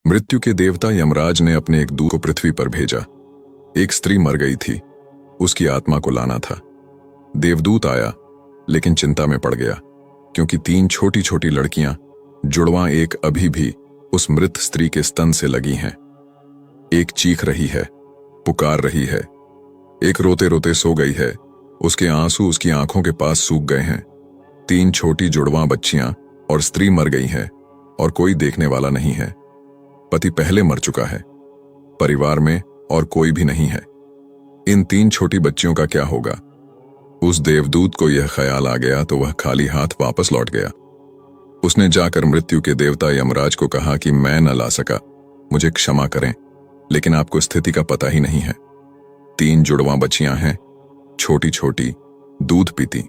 मृत्यु के देवता यमराज ने अपने एक दूत को पृथ्वी पर भेजा। एक स्त्री मर गई थी, उसकी आत्मा को लाना था। देवदूत आया, लेकिन चिंता में पड़ गया, क्योंकि 3 छोटी छोटी लड़कियां, जुड़वां एक, अभी भी उस मृत स्त्री के स्तन से लगी हैं। एक चीख रही है, पुकार रही है, एक रोते रोते सो गई है, उसके आंसू उसकी आंखों के पास सूख गए हैं। 3 छोटी जुड़वां बच्चियां और स्त्री मर गई है, और कोई देखने वाला नहीं है। पति पहले मर चुका है, परिवार में और कोई भी नहीं है। इन 3 छोटी बच्चियों का क्या होगा? उस देवदूत को यह ख्याल आ गया तो वह खाली हाथ वापस लौट गया। उसने जाकर मृत्यु के देवता यमराज को कहा कि मैं न ला सका, मुझे क्षमा करें, लेकिन आपको स्थिति का पता ही नहीं है। 3 जुड़वां बच्चियां हैं, छोटी छोटी, दूध पीती।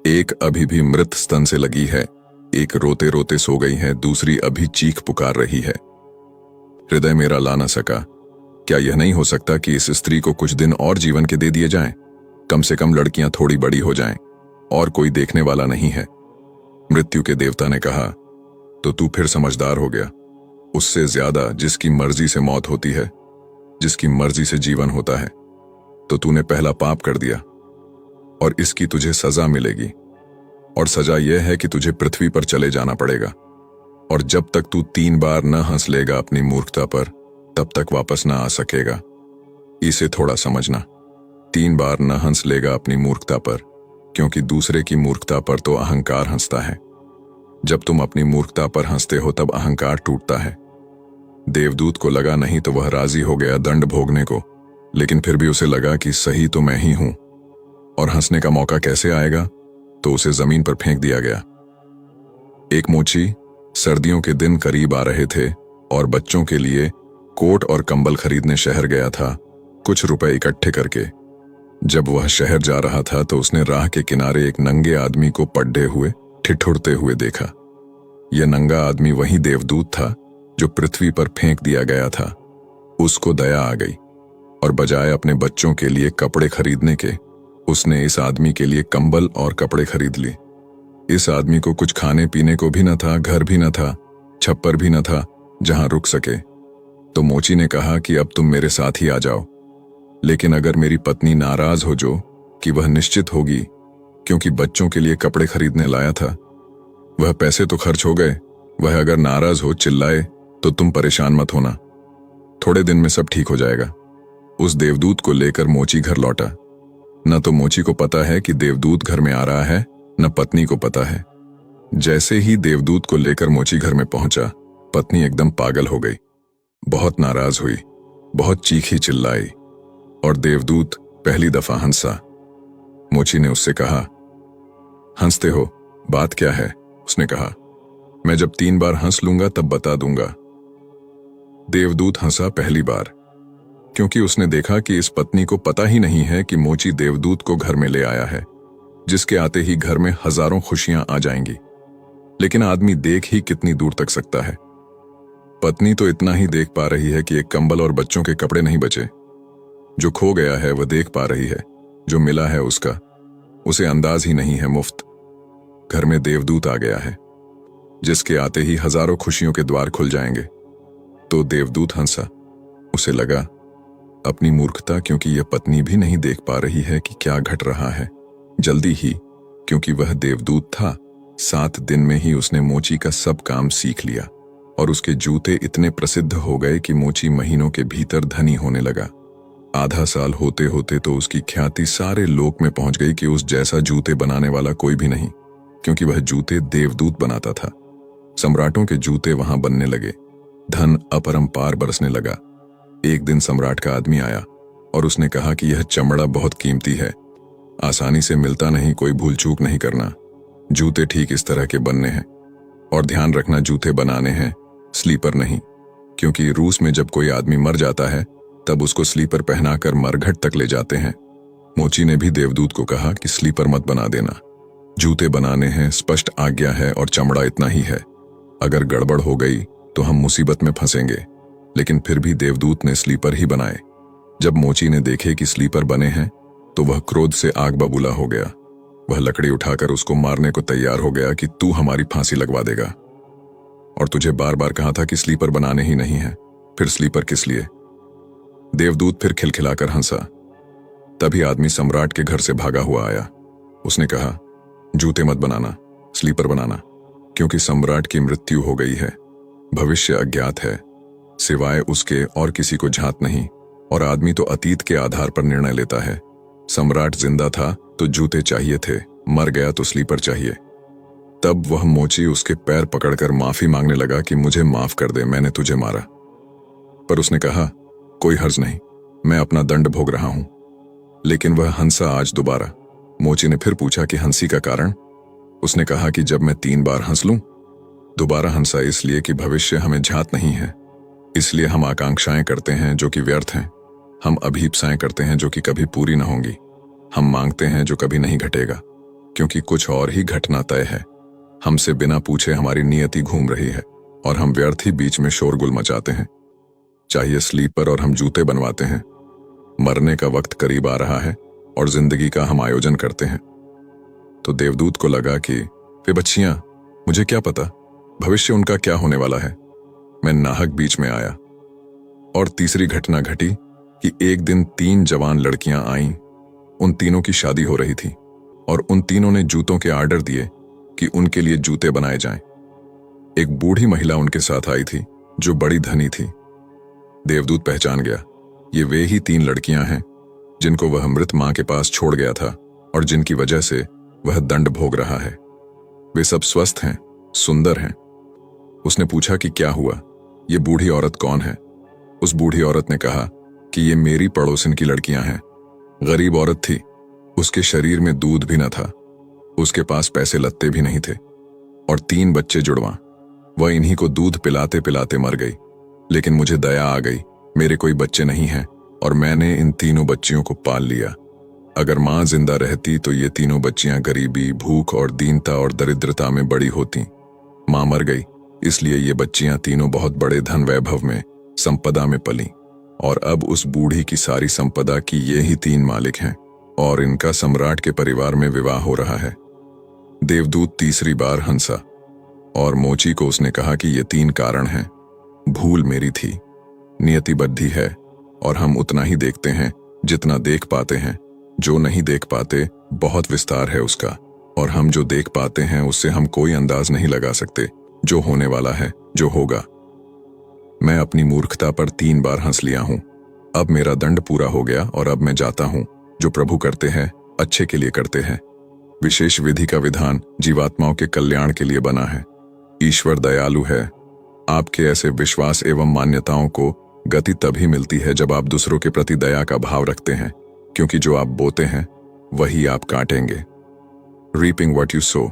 एक अभी भी मृत स्तन से लगी है, एक रोते रोते सो गई है, दूसरी अभी चीख पुकार रही है। हृदय मेरा ला न सका। क्या यह नहीं हो सकता कि इस स्त्री को कुछ दिन और जीवन के दे दिए जाएं? कम से कम लड़कियां थोड़ी बड़ी हो जाएं, और कोई देखने वाला नहीं है। मृत्यु के देवता ने कहा, तो तू फिर समझदार हो गया। उससे ज्यादा जिसकी मर्जी से मौत होती है, जिसकी मर्जी से जीवन होता है, तो तूने पहला पाप कर दिया, और इसकी तुझे सजा मिलेगी। और सजा यह है कि तुझे पृथ्वी पर चले जाना पड़ेगा, और जब तक तू 3 बार न हंस लेगा अपनी मूर्खता पर, तब तक वापस न आ सकेगा। इसे थोड़ा समझना। 3 बार न हंस लेगा अपनी मूर्खता पर, क्योंकि दूसरे की मूर्खता पर तो अहंकार हंसता है। जब तुम अपनी मूर्खता पर हंसते हो तब अहंकार टूटता है। देवदूत को लगा नहीं तो वह राजी हो गया दंड भोगने को, लेकिन फिर भी उसे लगा कि सही तो मैं ही हूं, और हंसने का मौका कैसे आएगा, तो उसे जमीन पर फेंक दिया गया। एक मोची सर्दियों के दिन करीब आ रहे थे और बच्चों के लिए कोट और कंबल खरीदने शहर गया था, कुछ रुपए इकट्ठे करके। जब वह शहर जा रहा था तो उसने राह के किनारे एक नंगे आदमी को पड्डे हुए ठिठुरते हुए देखा। यह नंगा आदमी वही देवदूत था जो पृथ्वी पर फेंक दिया गया था। उसको दया आ गई, और बजाय अपने बच्चों के लिए कपड़े खरीदने के, उसने इस आदमी के लिए कंबल और कपड़े खरीद लिए। इस आदमी को कुछ खाने पीने को भी न था, घर भी न था, छप्पर भी न था जहां रुक सके। तो मोची ने कहा कि अब तुम मेरे साथ ही आ जाओ, लेकिन अगर मेरी पत्नी नाराज हो, जो कि वह निश्चित होगी, क्योंकि बच्चों के लिए कपड़े खरीदने लाया था, वह पैसे तो खर्च हो गए, वह अगर नाराज हो, चिल्लाए, तो तुम परेशान मत होना, थोड़े दिन में सब ठीक हो जाएगा। उस देवदूत को लेकर मोची घर लौटा। न तो मोची को पता है कि देवदूत घर में आ रहा है, न पत्नी को पता है। जैसे ही देवदूत को लेकर मोची घर में पहुंचा, पत्नी एकदम पागल हो गई, बहुत नाराज हुई, बहुत चीखी चिल्लाई, और देवदूत पहली दफा हंसा। मोची ने उससे कहा, हंसते हो, बात क्या है? उसने कहा, मैं जब 3 बार हंस लूंगा तब बता दूंगा। देवदूत हंसा पहली बार, क्योंकि उसने देखा कि इस पत्नी को पता ही नहीं है कि मोची देवदूत को घर में ले आया है, जिसके आते ही घर में हजारों खुशियां आ जाएंगी। लेकिन आदमी देख ही कितनी दूर तक सकता है। पत्नी तो इतना ही देख पा रही है कि एक कंबल और बच्चों के कपड़े नहीं बचे। जो खो गया है वह देख पा रही है, जो मिला है उसका उसे अंदाज ही नहीं है। मुफ्त घर में देवदूत आ गया है, जिसके आते ही हजारों खुशियों के द्वार खुल जाएंगे। तो देवदूत हंसा। उसे लगा अपनी मूर्खता, क्योंकि यह पत्नी भी नहीं देख पा रही है कि क्या घट रहा है। जल्दी ही, क्योंकि वह देवदूत था, 7 दिन में ही उसने मोची का सब काम सीख लिया, और उसके जूते इतने प्रसिद्ध हो गए कि मोची महीनों के भीतर धनी होने लगा। आधा साल होते होते तो उसकी ख्याति सारे लोक में पहुंच गई कि उस जैसा जूते बनाने वाला कोई भी नहीं, क्योंकि वह जूते देवदूत बनाता था। सम्राटों के जूते वहां बनने लगे, धन अपरंपार बरसने लगा। एक दिन सम्राट का आदमी आया और उसने कहा कि यह चमड़ा बहुत कीमती है, आसानी से मिलता नहीं, कोई भूल चूक नहीं करना। जूते ठीक इस तरह के बनने हैं, और ध्यान रखना जूते बनाने हैं, स्लीपर नहीं, क्योंकि रूस में जब कोई आदमी मर जाता है तब उसको स्लीपर पहनाकर मरघट तक ले जाते हैं। मोची ने भी देवदूत को कहा कि स्लीपर मत बना देना, जूते बनाने हैं, स्पष्ट आज्ञा है, और चमड़ा इतना ही है। अगर गड़बड़ हो गई तो हम मुसीबत में फंसेंगे। लेकिन फिर भी देवदूत ने स्लीपर ही बनाए। जब मोची ने देखे कि स्लीपर बने हैं तो वह क्रोध से आग बबूला हो गया। वह लकड़ी उठाकर उसको मारने को तैयार हो गया कि तू हमारी फांसी लगवा देगा। और तुझे बार बार कहा था कि स्लीपर बनाने ही नहीं है, फिर स्लीपर किस लिए? देवदूत फिर खिलखिलाकर हंसा। तभी आदमी सम्राट के घर से भागा हुआ आया। उसने कहा, जूते मत बनाना, स्लीपर बनाना, क्योंकि सम्राट की मृत्यु हो गई है। भविष्य अज्ञात है, सिवाय उसके और किसी को झात नहीं, और आदमी तो अतीत के आधार पर निर्णय लेता है। सम्राट जिंदा था तो जूते चाहिए थे, मर गया तो स्लीपर चाहिए। तब वह मोची उसके पैर पकड़कर माफी मांगने लगा कि मुझे माफ कर दे, मैंने तुझे मारा। पर उसने कहा, कोई हर्ज नहीं, मैं अपना दंड भोग रहा हूं। लेकिन वह हंसा आज दोबारा। मोची ने फिर पूछा कि हंसी का कारण? उसने कहा कि जब मैं 3 बार हंस लूं। दोबारा हंसा इसलिए कि भविष्य हमें झात नहीं है, इसलिए हम आकांक्षाएं करते हैं जो कि व्यर्थ हैं। हम अभीप्साएं करते हैं जो कि कभी पूरी न होंगी। हम मांगते हैं जो कभी नहीं घटेगा, क्योंकि कुछ और ही घटना तय है। हमसे बिना पूछे हमारी नियति घूम रही है और हम व्यर्थ ही बीच में शोरगुल मचाते हैं। चाहिए स्लीपर और हम जूते बनवाते हैं। मरने का वक्त करीब आ रहा है और जिंदगी का हम आयोजन करते हैं। तो देवदूत को लगा कि वे बच्चियां, मुझे क्या पता भविष्य उनका क्या होने वाला है। मैं नाहक बीच में आया। और तीसरी घटना घटी कि एक दिन 3 जवान लड़कियां आईं। उन तीनों की शादी हो रही थी और उन तीनों ने जूतों के आर्डर दिए कि उनके लिए जूते बनाए जाएं। एक बूढ़ी महिला उनके साथ आई थी जो बड़ी धनी थी। देवदूत पहचान गया, ये वे ही 3 लड़कियां हैं जिनको वह मृत मां के पास छोड़ गया था और जिनकी वजह से वह दंड भोग रहा है। वे सब स्वस्थ हैं, सुंदर हैं। उसने पूछा कि क्या हुआ, ये बूढ़ी औरत कौन है? उस बूढ़ी औरत ने कहा कि ये मेरी पड़ोसिन की लड़कियां हैं। गरीब औरत थी, उसके शरीर में दूध भी न था, उसके पास पैसे लत्ते भी नहीं थे, और 3 बच्चे जुड़वा। वह इन्हीं को दूध पिलाते पिलाते मर गई। लेकिन मुझे दया आ गई, मेरे कोई बच्चे नहीं हैं और मैंने इन तीनों बच्चियों को पाल लिया। अगर मां जिंदा रहती तो ये तीनों बच्चियां गरीबी, भूख और दीनता और दरिद्रता में बड़ी होती। मां मर गई, इसलिए ये बच्चियां तीनों बहुत बड़े धन वैभव में, संपदा में पली, और अब उस बूढ़ी की सारी संपदा की ये ही 3 मालिक हैं और इनका सम्राट के परिवार में विवाह हो रहा है। देवदूत तीसरी बार हंसा और मोची को उसने कहा कि ये 3 कारण हैं। भूल मेरी थी, नियति बद्धी है और हम उतना ही देखते हैं जितना देख पाते हैं। जो नहीं देख पाते बहुत विस्तार है उसका, और हम जो देख पाते हैं उससे हम कोई अंदाज नहीं लगा सकते जो होने वाला है, जो होगा। मैं अपनी मूर्खता पर 3 बार हंस लिया हूं। अब मेरा दंड पूरा हो गया और अब मैं जाता हूं। जो प्रभु करते हैं अच्छे के लिए करते हैं। विशेष विधि का विधान जीवात्माओं के कल्याण के लिए बना है। ईश्वर दयालु है। आपके ऐसे विश्वास एवं मान्यताओं को गति तभी मिलती है जब आप दूसरों के प्रति दया का भाव रखते हैं, क्योंकि जो आप बोते हैं वही आप काटेंगे। Reaping what you sow.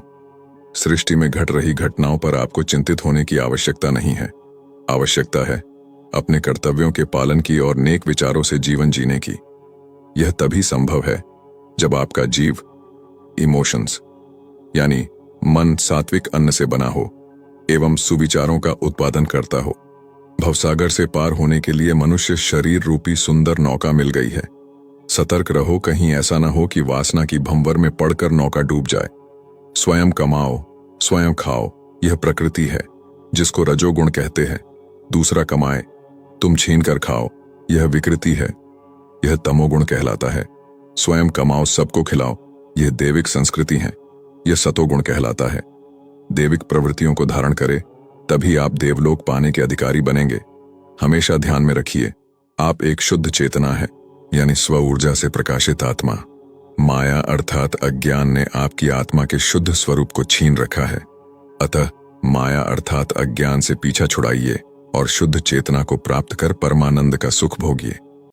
सृष्टि में घट रही घटनाओं पर आपको चिंतित होने की आवश्यकता नहीं है। आवश्यकता है अपने कर्तव्यों के पालन की और नेक विचारों से जीवन जीने की। यह तभी संभव है जब आपका जीव, इमोशंस यानी मन, सात्विक अन्न से बना हो एवं सुविचारों का उत्पादन करता हो। भवसागर से पार होने के लिए मनुष्य शरीर रूपी सुंदर नौका मिल गई है। सतर्क रहो, कहीं ऐसा न हो कि वासना की भंवर में पड़कर नौका डूब जाए। स्वयं कमाओ, स्वयं खाओ, यह प्रकृति है जिसको रजोगुण कहते हैं। दूसरा कमाए, तुम छीन कर खाओ, यह विकृति है, यह तमोगुण कहलाता है। स्वयं कमाओ, सबको खिलाओ, यह देविक संस्कृति है, यह सतोगुण कहलाता है। देविक प्रवृत्तियों को धारण करें, तभी आप देवलोक पाने के अधिकारी बनेंगे। हमेशा ध्यान में रखिए, आप एक शुद्ध चेतना है, यानी स्व ऊर्जा से प्रकाशित आत्मा। माया अर्थात अज्ञान ने आपकी आत्मा के शुद्ध स्वरूप को छीन रखा है। अतः माया अर्थात अज्ञान से पीछा छुड़ाइए और शुद्ध चेतना को प्राप्त कर परमानंद का सुख भोगिए।